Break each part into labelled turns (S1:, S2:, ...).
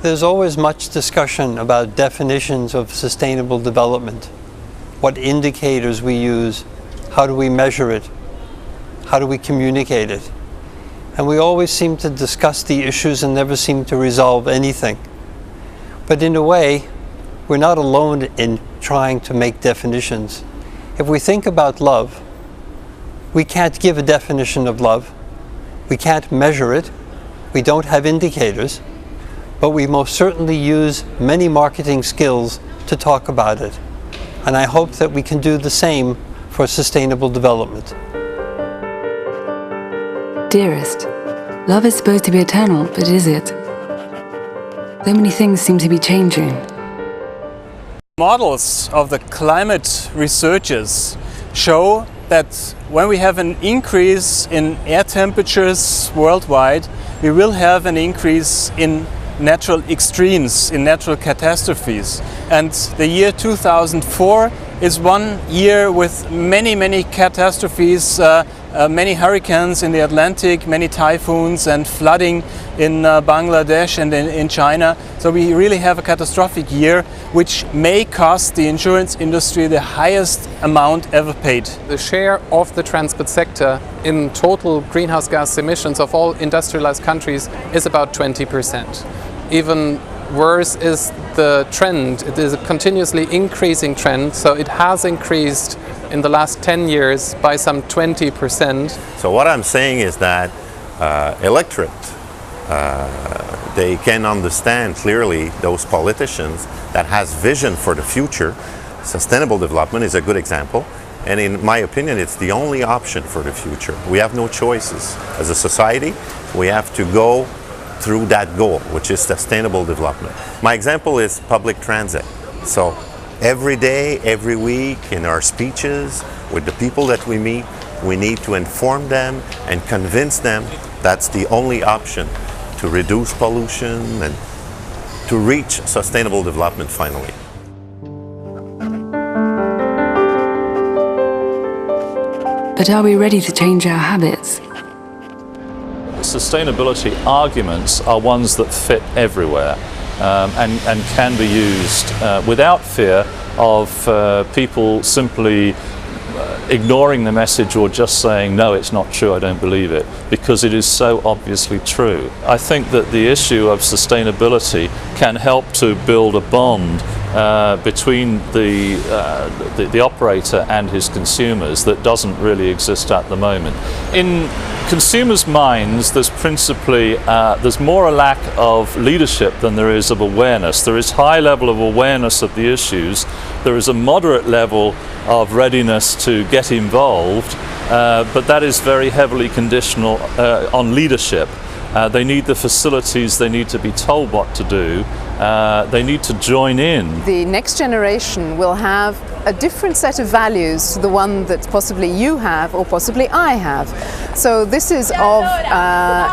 S1: There's always much discussion about definitions of sustainable development, what indicators we use, how do we measure it, how do we communicate it. And we always seem to discuss the issues and never seem to resolve anything. But in a way, we're not alone in trying to make definitions. If we think about love, we can't give a definition of love. We can't measure it. We don't have indicators. But we most certainly use many marketing skills to talk about it. And I hope that we can do the same for sustainable development.
S2: Dearest, love is supposed to be eternal, but is it? So many things seem to be changing.
S3: Models of the climate researchers show that when we have an increase in air temperatures worldwide, we will have an increase in natural extremes, in natural catastrophes. And the year 2004 is one year with many catastrophes, many hurricanes in the Atlantic, many typhoons and flooding in Bangladesh and in China. So we really have a catastrophic year, which may cost the insurance industry the highest amount ever paid.
S4: The share of the transport sector in total greenhouse gas emissions of all industrialized countries is about 20%. Even worse is the trend. It is a continuously increasing trend, so it has increased in the last 10 years by some 20%.
S5: So what I'm saying is that electorate, they can understand clearly those politicians that has vision for the future. Sustainable development is a good example, and in my opinion it's the only option for the future. We have no choices. As a society, we have to go through that goal, which is sustainable development. My example is public transit. So every day, every week in our speeches with the people that we meet, we need to inform them and convince them that's the only option to reduce pollution and to reach sustainable development finally.
S2: But are we ready to change our habits?
S6: Sustainability arguments are ones that fit everywhere and can be used without fear of people simply ignoring the message or just saying, no, it's not true, I don't believe it, because it is so obviously true. I think that the issue of sustainability can help to build a bond between the operator and his consumers that doesn't really exist at the moment. In consumers' minds, there's principally there's more a lack of leadership than there is of awareness. There is high level of awareness of the issues. There is a moderate level of readiness to get involved, but that is very heavily conditional on leadership. They need the facilities, they need to be told what to do, they need to join in.
S7: The next generation will have a different set of values to the one that possibly you have or possibly I have. So this is of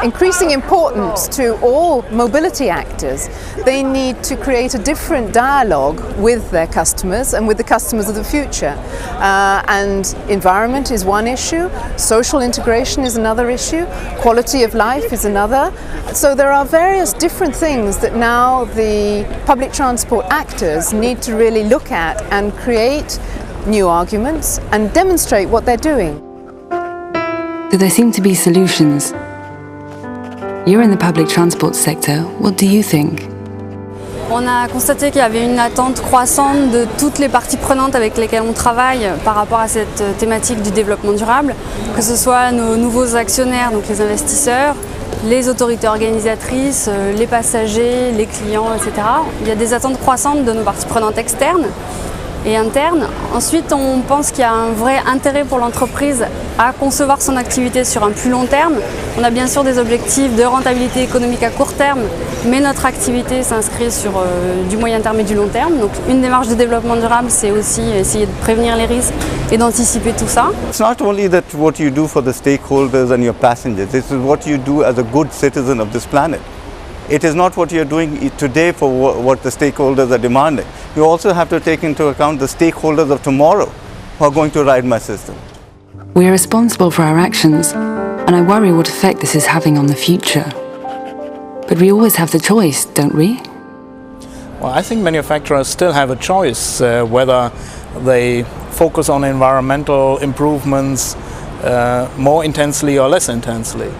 S7: increasing importance to all mobility actors. They need to create a different dialogue with their customers and with the customers of the future. And environment is one issue, social integration is another issue, quality of life is another. So there are various different things that now the public transport actors need to really look at and create new arguments and demonstrate what they're doing.
S2: Do there seem to be solutions? You're in the public transport sector. What do you think?
S8: On a constaté qu'il y avait une attente croissante de toutes les parties prenantes avec lesquelles on travaille par rapport à cette thématique du développement durable, que ce soit nos nouveaux actionnaires, donc les investisseurs, les autorités organisatrices, les passagers, les clients, etc. Il y a des attentes croissantes de nos parties prenantes externes et internes. Ensuite, on pense qu'il y a un vrai intérêt pour l'entreprise à concevoir son activité sur un plus long terme. On a bien sûr des objectifs de rentabilité économique à court terme, mais notre activité s'inscrit sur du moyen terme et du long terme. Donc une démarche de développement durable, c'est aussi essayer de prévenir les risques et d'anticiper tout ça.
S9: It's not only that what you do for the stakeholders and your passengers, this is what you do as a good citizen of this planet. It is not what you're doing today for what the stakeholders are demanding. You also have to take into account the stakeholders of tomorrow who are going to ride my system.
S2: We are responsible for our actions, and I worry what effect this is having on the future. But we always have the choice, don't we?
S10: Well, I think manufacturers still have a choice whether they focus on environmental improvements more intensely or less intensely.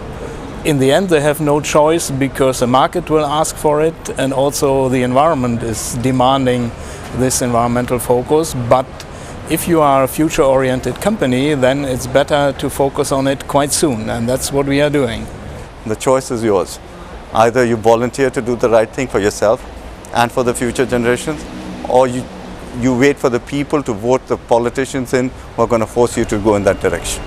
S10: In the end, they have no choice because the market will ask for it, and also the environment is demanding this environmental focus. But if you are a future-oriented company, then it's better to focus on it quite soon, and that's what we are doing.
S9: The choice is yours. Either you volunteer to do the right thing for yourself and for the future generations, or you wait for the people to vote the politicians in who are going to force you to go in that direction.